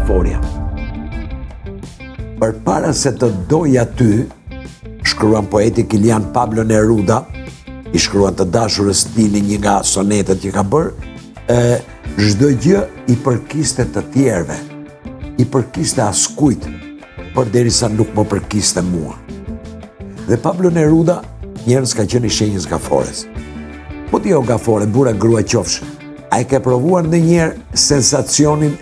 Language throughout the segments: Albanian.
gaforja. Për para se të doja ty, shkruan poeti Kilian Pablo Neruda, i shkruan të dashurës tini një nga sonetet që ka bërë, çdo gjë i përkiste të tjerëve, i përkiste askujt, përderisa nuk më përkiste mua. Dhe Pablo Neruda njerëz ka qenë i shenjës gafores. Po ti o gafore, burra grua qofsh, a e ke provuar ndonjëherë sensacionin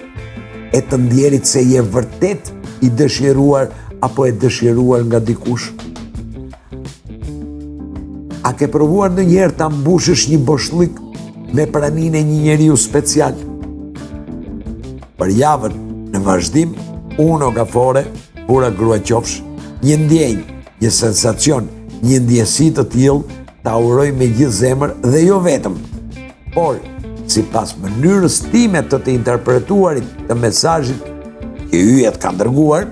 e të ndjerit se je vërtet i dëshiruar apo e dëshiruar nga dikush? A ke provuar ndonjëherë ta mbushësh një boshllëk me praninë e një njeriu special? Për javën në vazhdim, unë o gafore, burra grua qofsh, një ndjenjë, një sensacion, një ndjesi të tillë ta uroj me gjithë zemër dhe jo vetëm, por sipas mënyrës time të interpretuarit të mesazhit që yjet ka dërguar,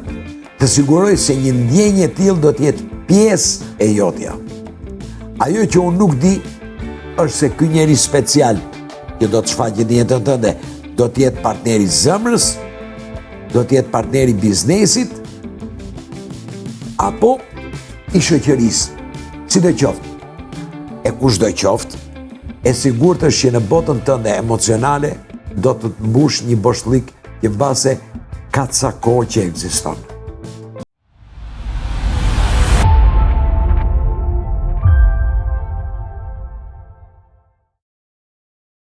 të siguroj se një ndjenjë e tillë do të jetë pjesë e jotja. Ajo që unë nuk di është se ky njeri special që do të shfaqet në jetën tënde do të jetë partneri zemrës, do të jetë partneri biznesit, apo i shoqërisë, sidoqoftë. E kushdo qoftë, e sigurt është që në botën tënde emocionale do të të mbush një boshllëk që mbase ka ca kohë që ekziston.